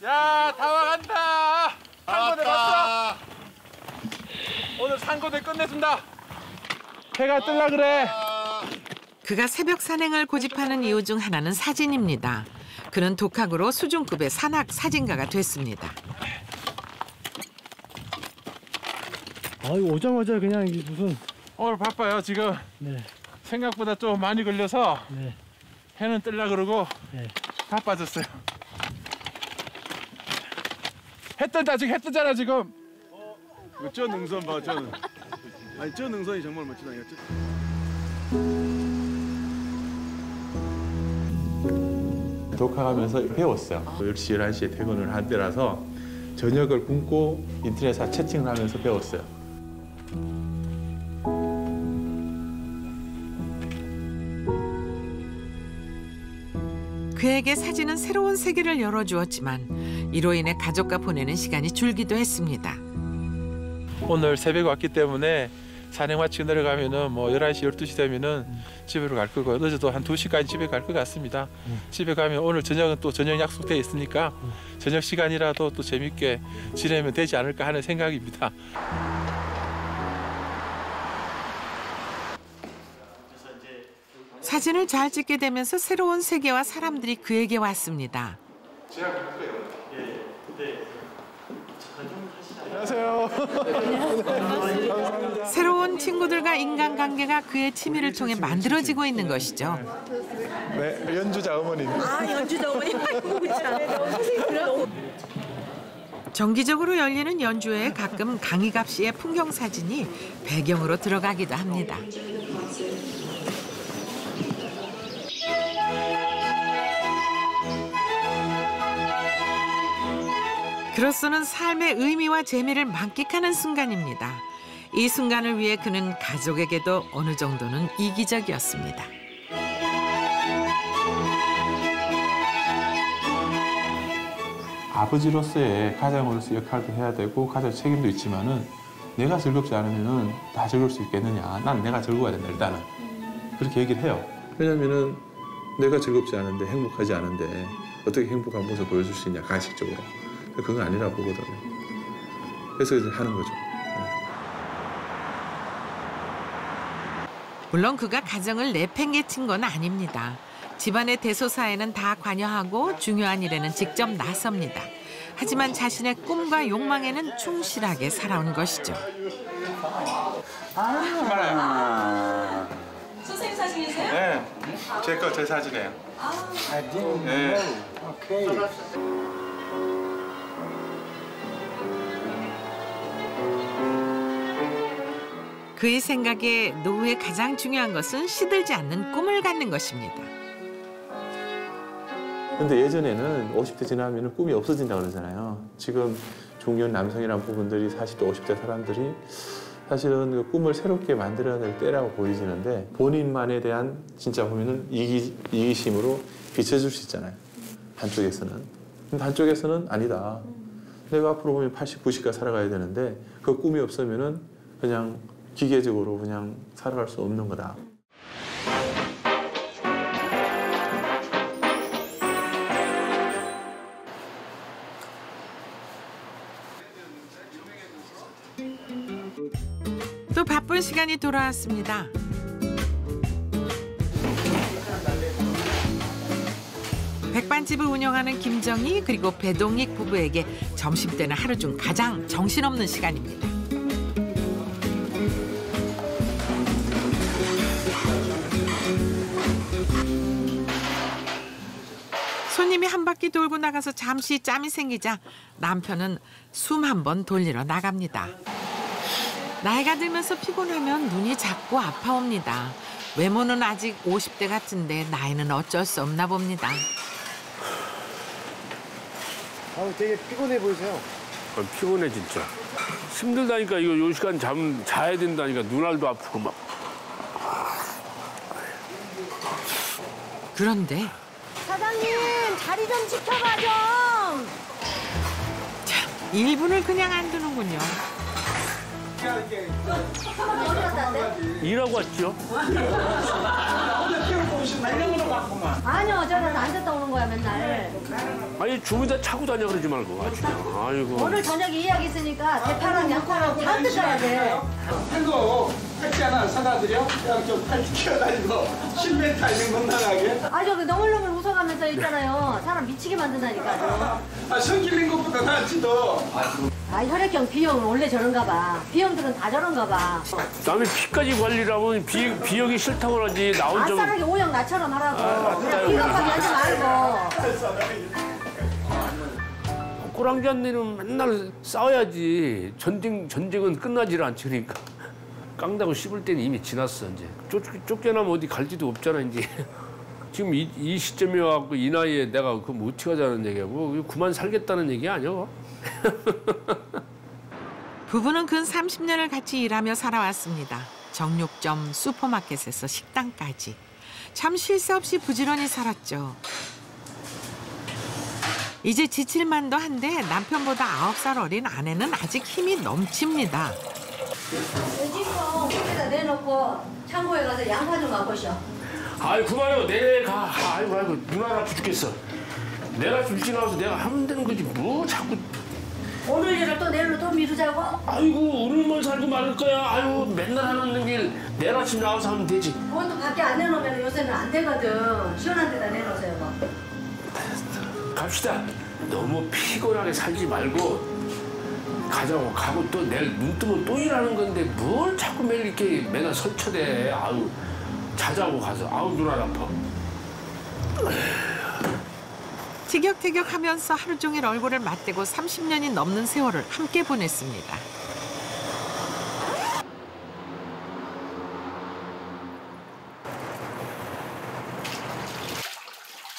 야, 다 와간다. 산고대 봤어? 오늘 산고대 끝내준다. 해가 뜰라 그래. 그가 새벽 산행을 고집하는 이유 중 하나는 사진입니다. 그는 독학으로 수준급의 산악 사진가가 됐습니다. 아유, 오자마자 그냥 이게 무슨. 오늘 바빠요 지금. 네. 생각보다 좀 많이 걸려서. 네. 해는 뜰라 그러고. 네. 바빠졌어요. 해 뜬다 지금. 해 뜨잖아 지금. 저 능선 봐 저는. 아니 저 능선이 정말 멋지다 이거. 독학하면서 배웠어요. 10시, 11시에 퇴근을 한 때라서 저녁을 굶고 인터넷에 채팅을 하면서 배웠어요. 그에게 사진은 새로운 세계를 열어주었지만 이로 인해 가족과 보내는 시간이 줄기도 했습니다. 오늘 새벽에 왔기 때문에 산행 마치고 내려가면은 뭐 11시, 12시 되면은 집으로 갈 거고 늦어도 한 2시까지 집에 갈 것 같습니다. 집에 가면 오늘 저녁은 또 저녁 약속돼 있으니까 저녁 시간이라도 또 재밌게 지내면 되지 않을까 하는 생각입니다. 사진을 잘 찍게 되면서 새로운 세계와 사람들이 그에게 왔습니다. 안녕하세요. 새로운 친구들과 인간관계가 그의 취미를 통해 만들어지고 있는 것이죠. 네, 연주자 어머님. 아, 연주자 어머님. 아이고, 참. 정기적으로 열리는 연주회에 가끔 강희갑 씨의 풍경 사진이 배경으로 들어가기도 합니다. 그로서는 삶의 의미와 재미를 만끽하는 순간입니다. 이 순간을 위해 그는 가족에게도 어느 정도는 이기적이었습니다. 아버지로서의 가장으로서 역할도 해야 되고 가장 책임도 있지만은 내가 즐겁지 않으면은 다 즐거울 수 있겠느냐. 난 내가 즐거워야 된다 일단은. 그렇게 얘기를 해요. 왜냐면은 내가 즐겁지 않은데 행복하지 않은데 어떻게 행복한 모습을 보여줄 수 있냐 가식적으로. 그건 아니라 보거든요. 그래서 하는 거죠. 물론 그가 가정을 내팽개친 건 아닙니다. 집안의 대소사에는 다 관여하고 중요한 일에는 직접 나섭니다. 하지만 자신의 꿈과 욕망에는 충실하게 살아온 것이죠. 선생님 사진이세요? 네, 제 사진이에요. 네. 오케이. 그의 생각에 노후에 가장 중요한 것은 시들지 않는 꿈을 갖는 것입니다. 근데 예전에는 50대 지나면 꿈이 없어진다고 그러잖아요. 지금 중년 남성이라는 부분들이 40대, 50대 사람들이 사실은 그 꿈을 새롭게 만들어야 될 때라고 보이지는데 본인만에 대한 진짜 보면은 이기심으로 비춰줄 수 있잖아요. 한쪽에서는. 근데 한쪽에서는 아니다. 내가 앞으로 보면 80, 90까지 살아가야 되는데 그 꿈이 없으면은 그냥 기계적으로 그냥 살아갈 수 없는 거다. 또 바쁜 시간이 돌아왔습니다. 백반집을 운영하는 김정희 그리고 배동익 부부에게 점심때는 하루 중 가장 정신없는 시간입니다. 손님이 한 바퀴 돌고 나가서 잠시 짬이 생기자 남편은 숨 한 번 돌리러 나갑니다. 나이가 들면서 피곤하면 눈이 자꾸 아파옵니다. 외모는 아직 50대 같은데 나이는 어쩔 수 없나 봅니다. 되게 피곤해 보이세요. 피곤해 진짜. 힘들다니까 이거 요 시간 자야 된다니까 눈알도 아프고 막. 그런데 사장님 자리 좀 지켜봐 좀. 참, 1분을 그냥 안 두는군요. 일하고 왔죠? 아니요, 저는 앉았다 오는 거야 맨날. 아니 주문다 차고 다녀 그러지 말고 아주 그냥. 아이고. 오늘 저녁에 이야기 있으니까 대파랑 양파랑 잔뜩 가야 돼. 한거 택시 하나 사다 드려? 그냥 좀 팔 키워가지고 10m 이상 못 나가게. 아, 저 너물너물 웃어가면서 있잖아요. 사람 미치게 만든다니까. 손 길린 것보다 낫지도. 아, 혈액형 B형은 원래 저런가 봐. B형들은 다 저런가 봐. 남의 피까지 관리라면 비형이 싫다고 하지. 나 혼자. 아싸라게 O형 나처럼 하라고. 그냥 비겁하게 하지 말고. 꼬랑지 언니는 맨날 싸워야지. 전쟁은 끝나질 않지 그러니까. 깡다고 씹을 때는 이미 지났어 이제. 쫓겨나면 어디 갈 데도 없잖아 이제. 지금 이 시점에 와갖고 이 나이에 내가 그럼 어떻게 하자는 얘기야. 뭐 그만 살겠다는 얘기 아니야? 부부는 근 30년을 같이 일하며 살아왔습니다. 정육점, 슈퍼마켓에서 식당까지. 참 쉴 새 없이 부지런히 살았죠. 이제 지칠만도 한데 남편보다 9살 어린 아내는 아직 힘이 넘칩니다. 돼지콩 속에다 내놓고 창고에 가서 양파 좀 맛보셔. 아이 그만해요. 내가 아이고 눈 하나 아프 죽겠어. 내가 좀 지나와서 내가 하면 되는 거지 뭐 자꾸. 오늘 일을 또 내일로 또 미루자고? 아이고 오늘만 살고 말을 거야. 아유 맨날 하는 일 내일 아침 나와서 하면 되지. 그것도 밖에 안 내놓으면 요새는 안 되거든. 시원한 데다 내놓으세요 뭐. 갑시다. 너무 피곤하게 살지 말고 가자고 가고 또 내일 눈 뜨면 또 일하는 건데 뭘 자꾸 매일 이렇게 맨날 설쳐대. 아유 자자고 가서 아우 눈 안 아파. 티격태격하면서 하루 종일 얼굴을 맞대고 30년이 넘는 세월을 함께 보냈습니다.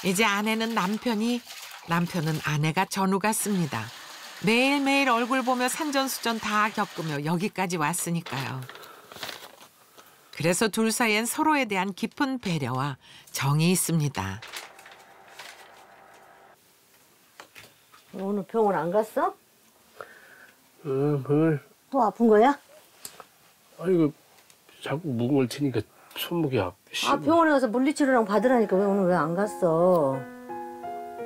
이제 아내는 남편은 아내가 전우 같습니다. 매일매일 얼굴 보며 산전수전 다 겪으며 여기까지 왔으니까요. 그래서 둘 사이엔 서로에 대한 깊은 배려와 정이 있습니다. 오늘 병원 안 갔어? 뭘? 또 아픈 거야? 아이고 자꾸 무거운 걸 치니까 손목이 아파. 아, 병원에 가서 물리치료랑 받으라니까 왜 오늘 왜 안 갔어?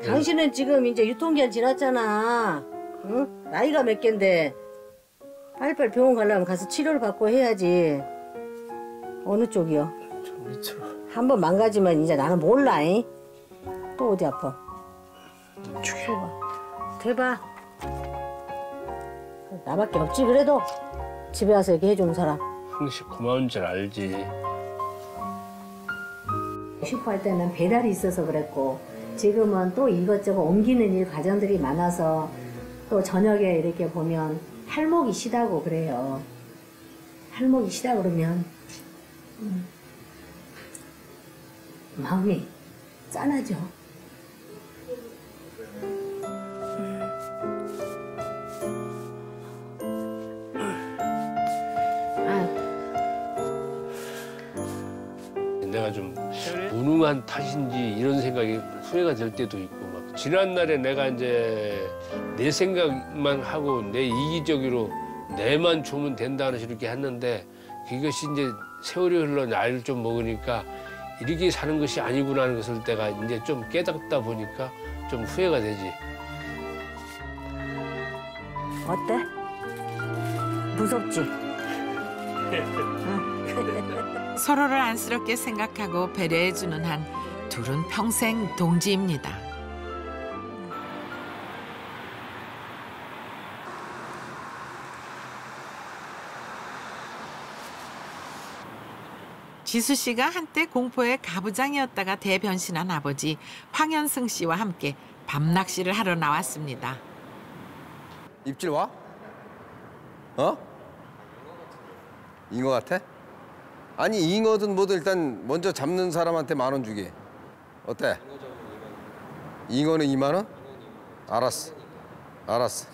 당신은 지금 이제 유통기한 지났잖아. 응? 나이가 몇 갠데. 빨리빨리 병원 가려면 가서 치료를 받고 해야지. 어느 쪽이요? 저 밑으로. 한 번 망가지면 이제 나는 몰라. 잉? 또 어디 아파? 죽여. 대봐. 나밖에 없지 그래도. 집에 와서 이렇게 해주는 사람. 항상 고마운 줄 알지. 슈퍼할 때는 배달이 있어서 그랬고 지금은 또 이것저것 옮기는 일 과정들이 많아서 또 저녁에 이렇게 보면 할목이 시다고 그래요. 할목이 시다 그러면 마음이 짠하죠. 내가 좀 무능한 탓인지 이런 생각이 후회가 될 때도 있고 막 지난 날에 내가 이제 내 생각만 하고 내 이기적으로 내만 주면 된다는 식으로 이렇게 했는데 그것이 이제 세월이 흘러 나이를 좀 먹으니까 이렇게 사는 것이 아니구나 하는 것을 내가 이제 좀 깨닫다 보니까 좀 후회가 되지. 어때? 무섭지? 서로를 안쓰럽게 생각하고 배려해주는 한 둘은 평생 동지입니다. 지수 씨가 한때 공포의 가부장이었다가 대변신한 아버지 황현승 씨와 함께 밤낚시를 하러 나왔습니다. 입질 와? 어? 잉어 같아? 아니 잉어든 뭐든 일단 먼저 잡는 사람한테 10,000원 주게. 어때? 잉어는 20,000원? 알았어. 알았어.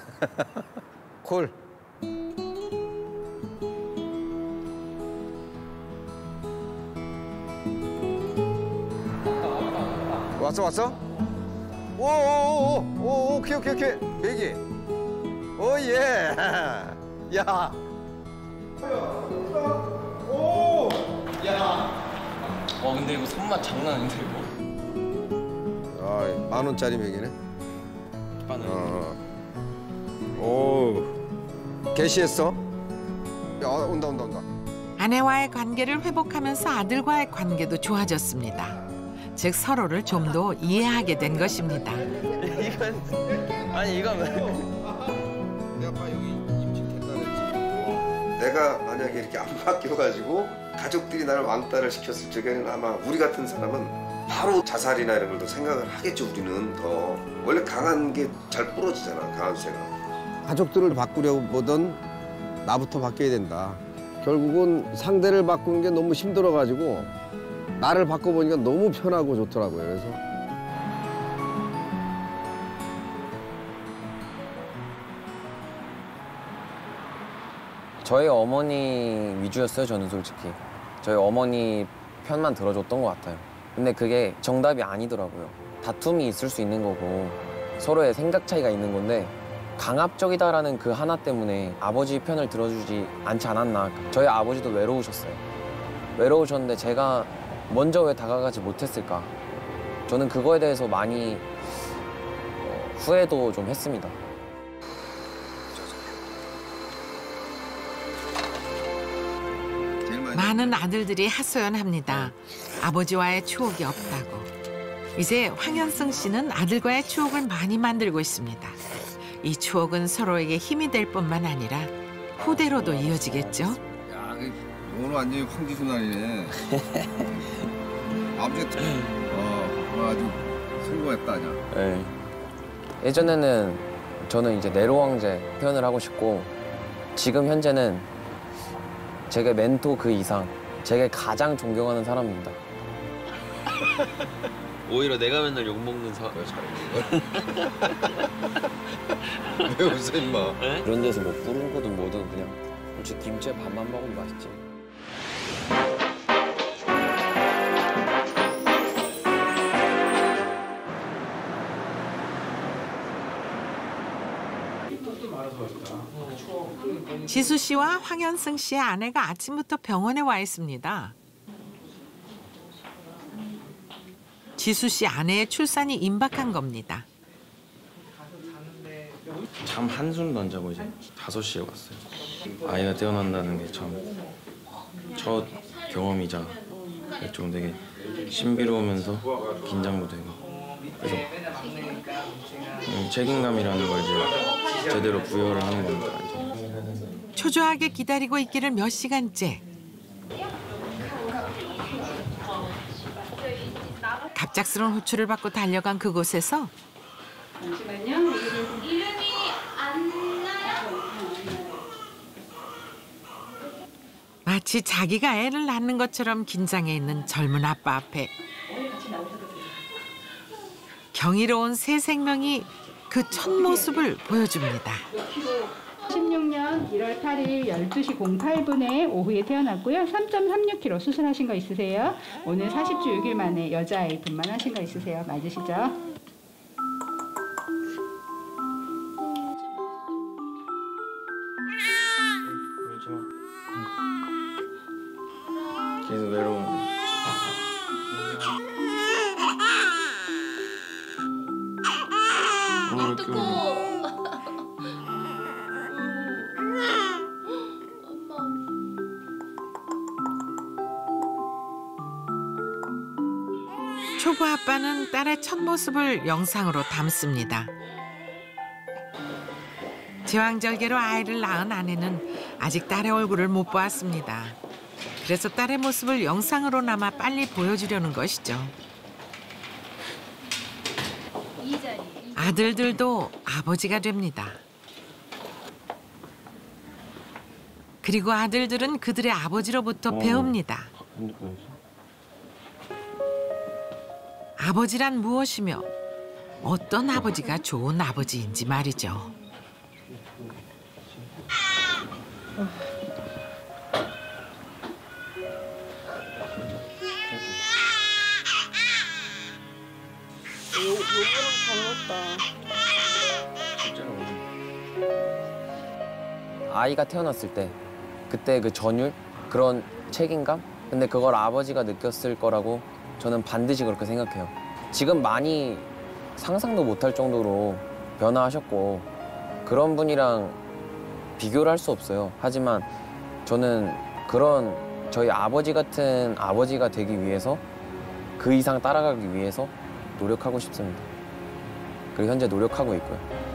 콜. 왔어? 오오오오 오케이. 배기. 오예. 야. 오. 야. 근데 이거 손맛 장난 아닌데 이거. 10,000원짜리 맥이네. 오. 개시했어? 야, 온다. 아내와의 관계를 회복하면서 아들과의 관계도 좋아졌습니다. 즉 서로를 좀 더 이해하게 된 것입니다. 이건 내가 만약에 이렇게 안 바뀌어가지고 가족들이 나를 왕따를 시켰을 적에는 아마 우리 같은 사람은 바로 자살이나 이런 걸 더 생각을 하겠죠. 우리는 더 원래 강한 게 잘 부러지잖아. 강한 쇠가. 가족들을 바꾸려고 보던 나부터 바뀌어야 된다. 결국은 상대를 바꾸는 게 너무 힘들어가지고 나를 바꿔보니까 너무 편하고 좋더라고요. 그래서 저희 어머니 위주였어요. 저는 솔직히 저희 어머니 편만 들어줬던 것 같아요. 근데 그게 정답이 아니더라고요. 다툼이 있을 수 있는 거고 서로의 생각 차이가 있는 건데 강압적이다라는 그 하나 때문에 아버지 편을 들어주지 않지 않았나. 저희 아버지도 외로우셨어요. 외로우셨는데 제가 먼저 왜 다가가지 못했을까. 저는 그거에 대해서 많이 후회도 좀 했습니다. 많은 아들들이 하소연합니다. 아버지와의 추억이 없다고. 이제 황현승 씨는 아들과의 추억을 많이 만들고 있습니다. 이 추억은 서로에게 힘이 될 뿐만 아니라 후대로도 이어지겠죠. 야, 오늘 완전히 황지순환이네. 아버지가 아주 성공했다 아니야. 네. 예전에는 저는 이제 네로 황제 표현을 하고 싶고 지금 현재는 제게 멘토 그 이상 제게 가장 존경하는 사람입니다. 오히려 내가 맨날 욕먹는 사람을 잘해. 왜 웃어 임마. 이런 데서 뭐 뿌른 거든 뭐든 그냥 솔직히 김치에 밥만 먹으면 맛있지. 지수 씨와 황현승 씨의 아내가 아침부터 병원에 와 있습니다. 지수 씨 아내의 출산이 임박한 겁니다. 잠 한숨도 안 자고 이제 5시에 왔어요. 아이가 태어난다는 게 참 첫 경험이자 좀 되게 신비로우면서 긴장도 되고 그래서 책임감이라는 걸 이제 제대로 부여를 하는 겁니다. 초조하게 기다리고 있기를 몇 시간째. 갑작스러운 호출을 받고 달려간 그곳에서 잠시만요. 이름이 안나요? 마치 자기가 애를 낳는 것처럼 긴장해 있는 젊은 아빠 앞에 경이로운 새 생명이 그 첫 모습을 보여줍니다. 16 2016년 1월 8일 12시 08분에 오후에 태어났고요. 3.36kg 수술하신 거 있으세요? 오늘 40주 6일 만에 여자아이 분만하신 거 있으세요? 맞으시죠? 계속 외로운. 초보 아빠는 딸의 첫 모습을 영상으로 담습니다. 제왕절개로 아이를 낳은 아내는 아직 딸의 얼굴을 못 보았습니다. 그래서 딸의 모습을 영상으로나마 빨리 보여주려는 것이죠. 아들들도 아버지가 됩니다. 그리고 아들들은 그들의 아버지로부터 배웁니다. 아버지란 무엇이며 어떤 아버지가 좋은 아버지인지 말이죠. 아이가 태어났을 때 그때 그 전율, 그런 책임감? 근데 그걸 아버지가 느꼈을 거라고 저는 반드시 그렇게 생각해요. 지금 많이 상상도 못할 정도로 변화하셨고 그런 분이랑 비교를 할 수 없어요. 하지만 저는 그런 저희 아버지 같은 아버지가 되기 위해서 그 이상 따라가기 위해서 노력하고 싶습니다. 그리고 현재 노력하고 있고요.